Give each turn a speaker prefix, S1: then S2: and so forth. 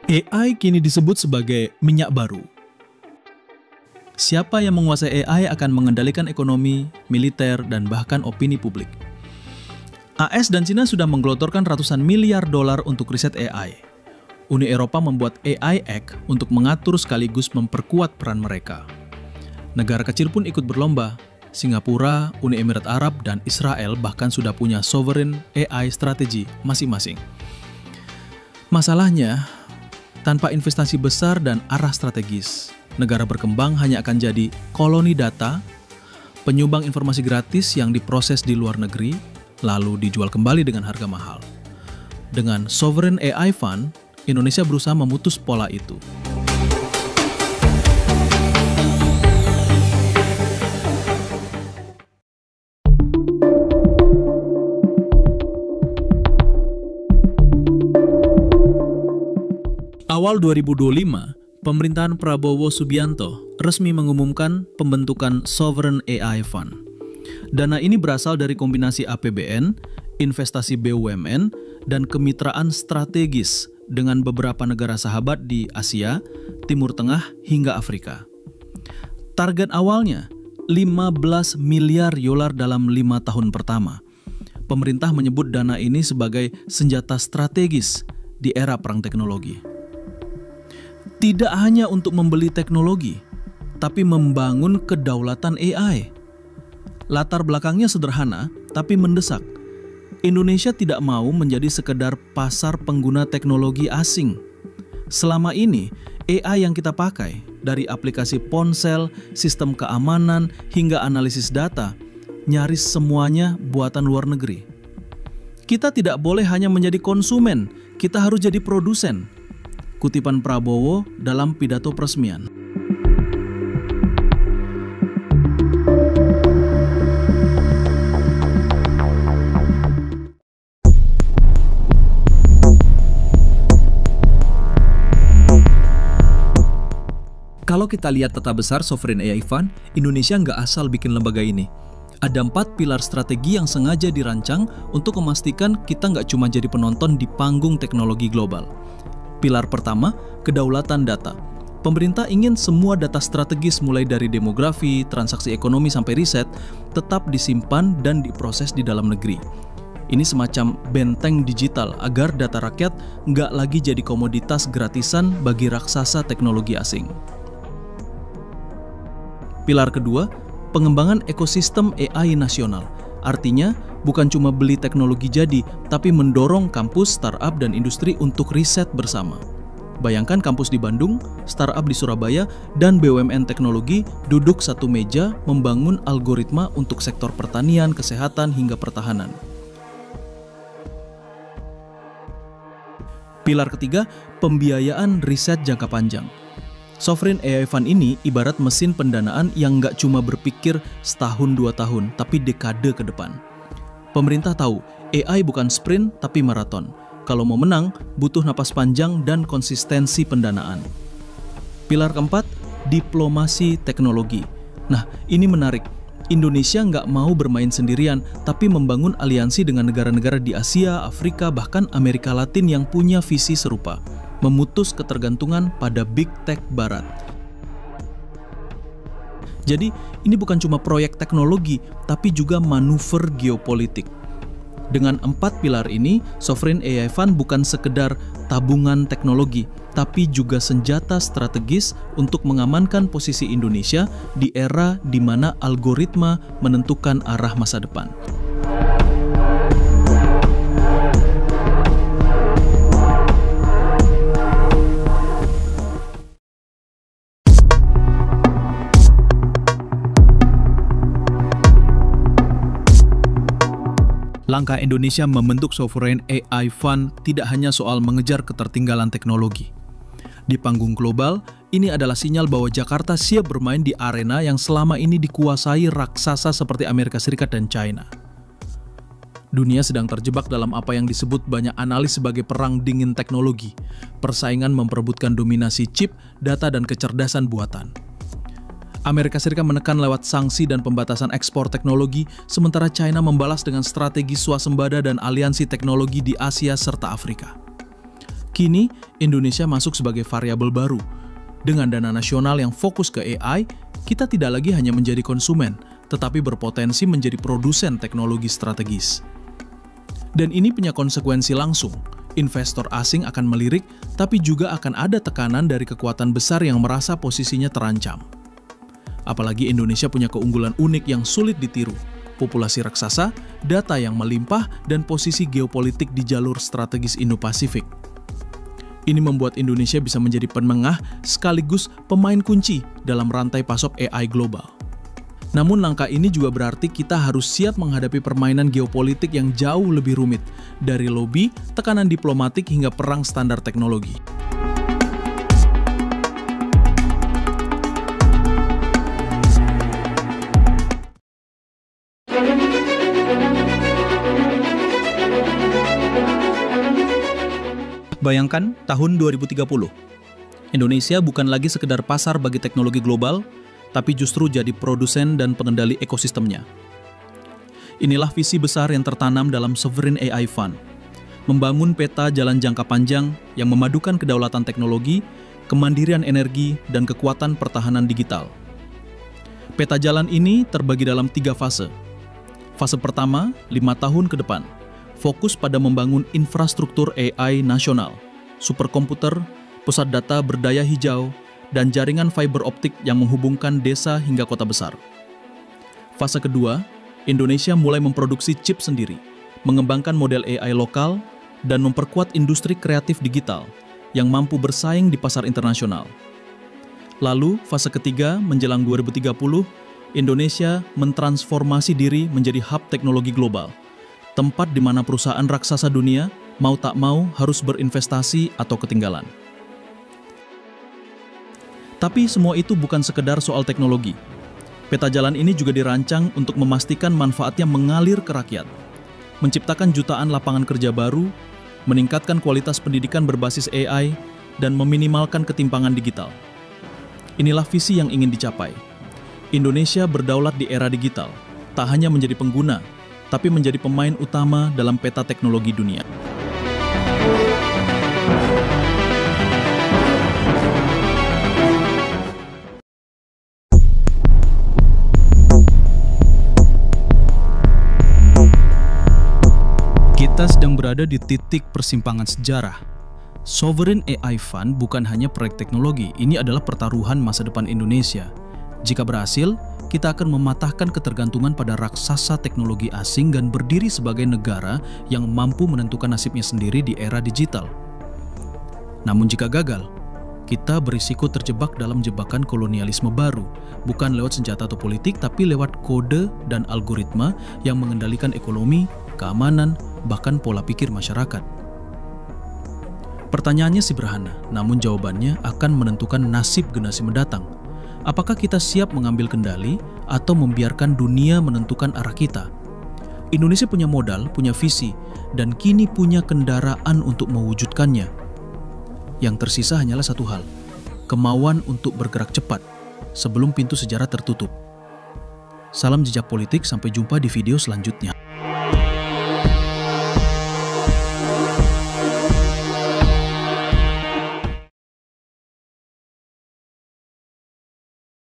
S1: AI kini disebut sebagai minyak baru. Siapa yang menguasai AI akan mengendalikan ekonomi, militer, dan bahkan opini publik. AS dan Cina sudah menggelontorkan ratusan miliar dolar untuk riset AI. Uni Eropa membuat AI Act untuk mengatur sekaligus memperkuat peran mereka. Negara kecil pun ikut berlomba. Singapura, Uni Emirat Arab, dan Israel bahkan sudah punya sovereign AI strategi masing-masing. Masalahnya, tanpa investasi besar dan arah strategis, negara berkembang hanya akan jadi koloni data, penyumbang informasi gratis yang diproses di luar negeri, lalu dijual kembali dengan harga mahal. Dengan Sovereign AI Fund, Indonesia berusaha memutus pola itu. Awal 2025, pemerintahan Prabowo Subianto resmi mengumumkan pembentukan Sovereign AI Fund. Dana ini berasal dari kombinasi APBN, investasi BUMN, dan kemitraan strategis dengan beberapa negara sahabat di Asia, Timur Tengah, hingga Afrika. Target awalnya 15 miliar dolar dalam 5 tahun pertama. Pemerintah menyebut dana ini sebagai senjata strategis di era perang teknologi. Tidak hanya untuk membeli teknologi, tapi membangun kedaulatan AI. Latar belakangnya sederhana, tapi mendesak. Indonesia tidak mau menjadi sekedar pasar pengguna teknologi asing. Selama ini, AI yang kita pakai, dari aplikasi ponsel, sistem keamanan, hingga analisis data, nyaris semuanya buatan luar negeri. Kita tidak boleh hanya menjadi konsumen, kita harus jadi produsen. Kutipan Prabowo dalam pidato peresmian. Kalau kita lihat peta besar Sovereign AI Fund, Indonesia nggak asal bikin lembaga ini. Ada 4 pilar strategi yang sengaja dirancang untuk memastikan kita nggak cuma jadi penonton di panggung teknologi global. Pilar pertama, kedaulatan data. Pemerintah ingin semua data strategis mulai dari demografi, transaksi ekonomi sampai riset tetap disimpan dan diproses di dalam negeri. Ini semacam benteng digital agar data rakyat nggak lagi jadi komoditas gratisan bagi raksasa teknologi asing. Pilar kedua, pengembangan ekosistem AI nasional. Artinya, bukan cuma beli teknologi jadi, tapi mendorong kampus, startup, dan industri untuk riset bersama. Bayangkan kampus di Bandung, startup di Surabaya, dan BUMN teknologi duduk satu meja membangun algoritma untuk sektor pertanian, kesehatan, hingga pertahanan. Pilar ketiga, pembiayaan riset jangka panjang. Sovereign AI Fund ini ibarat mesin pendanaan yang nggak cuma berpikir setahun 2 tahun, tapi dekade ke depan. Pemerintah tahu, AI bukan sprint tapi maraton. Kalau mau menang, butuh napas panjang dan konsistensi pendanaan. Pilar keempat, diplomasi teknologi. Nah, ini menarik. Indonesia nggak mau bermain sendirian, tapi membangun aliansi dengan negara-negara di Asia, Afrika, bahkan Amerika Latin yang punya visi serupa. Memutus ketergantungan pada Big Tech Barat. Jadi, ini bukan cuma proyek teknologi, tapi juga manuver geopolitik. Dengan 4 pilar ini, Sovereign AI Fund bukan sekedar tabungan teknologi, tapi juga senjata strategis untuk mengamankan posisi Indonesia di era di mana algoritma menentukan arah masa depan. Langkah Indonesia membentuk Sovereign AI Fund tidak hanya soal mengejar ketertinggalan teknologi. Di panggung global, ini adalah sinyal bahwa Jakarta siap bermain di arena yang selama ini dikuasai raksasa seperti Amerika Serikat dan China. Dunia sedang terjebak dalam apa yang disebut banyak analis sebagai perang dingin teknologi, persaingan memperebutkan dominasi chip, data, dan kecerdasan buatan. Amerika Serikat menekan lewat sanksi dan pembatasan ekspor teknologi, sementara China membalas dengan strategi swasembada dan aliansi teknologi di Asia serta Afrika. Kini, Indonesia masuk sebagai variabel baru. Dengan dana nasional yang fokus ke AI, kita tidak lagi hanya menjadi konsumen, tetapi berpotensi menjadi produsen teknologi strategis. Dan ini punya konsekuensi langsung. Investor asing akan melirik, tapi juga akan ada tekanan dari kekuatan besar yang merasa posisinya terancam. Apalagi Indonesia punya keunggulan unik yang sulit ditiru, populasi raksasa, data yang melimpah, dan posisi geopolitik di jalur strategis Indo-Pasifik. Ini membuat Indonesia bisa menjadi penengah sekaligus pemain kunci dalam rantai pasok AI global. Namun langkah ini juga berarti kita harus siap menghadapi permainan geopolitik yang jauh lebih rumit, dari lobby, tekanan diplomatik hingga perang standar teknologi. Bayangkan tahun 2030. Indonesia bukan lagi sekedar pasar bagi teknologi global, tapi justru jadi produsen dan pengendali ekosistemnya. Inilah visi besar yang tertanam dalam Sovereign AI Fund, membangun peta jalan jangka panjang yang memadukan kedaulatan teknologi, kemandirian energi, dan kekuatan pertahanan digital. Peta jalan ini terbagi dalam 3 fase. Fase pertama, 5 tahun ke depan, fokus pada membangun infrastruktur AI nasional, superkomputer, pusat data berdaya hijau, dan jaringan fiber optik yang menghubungkan desa hingga kota besar. Fase kedua, Indonesia mulai memproduksi chip sendiri, mengembangkan model AI lokal, dan memperkuat industri kreatif digital yang mampu bersaing di pasar internasional. Lalu, fase ketiga menjelang 2030, Indonesia mentransformasi diri menjadi hub teknologi global, tempat di mana perusahaan raksasa dunia mau tak mau harus berinvestasi atau ketinggalan. Tapi semua itu bukan sekedar soal teknologi. Peta jalan ini juga dirancang untuk memastikan manfaatnya mengalir ke rakyat, menciptakan jutaan lapangan kerja baru, meningkatkan kualitas pendidikan berbasis AI, dan meminimalkan ketimpangan digital. Inilah visi yang ingin dicapai. Indonesia berdaulat di era digital, tak hanya menjadi pengguna, tapi menjadi pemain utama dalam peta teknologi dunia. Kita sedang berada di titik persimpangan sejarah. Sovereign AI Fund bukan hanya proyek teknologi, ini adalah pertaruhan masa depan Indonesia. Jika berhasil, kita akan mematahkan ketergantungan pada raksasa teknologi asing dan berdiri sebagai negara yang mampu menentukan nasibnya sendiri di era digital. Namun jika gagal, kita berisiko terjebak dalam jebakan kolonialisme baru, bukan lewat senjata atau politik, tapi lewat kode dan algoritma yang mengendalikan ekonomi, keamanan, bahkan pola pikir masyarakat. Pertanyaannya sederhana, namun jawabannya akan menentukan nasib generasi mendatang. Apakah kita siap mengambil kendali atau membiarkan dunia menentukan arah kita? Indonesia punya modal, punya visi, dan kini punya kendaraan untuk mewujudkannya. Yang tersisa hanyalah satu hal, kemauan untuk bergerak cepat sebelum pintu sejarah tertutup. Salam jejak politik, sampai jumpa di video selanjutnya.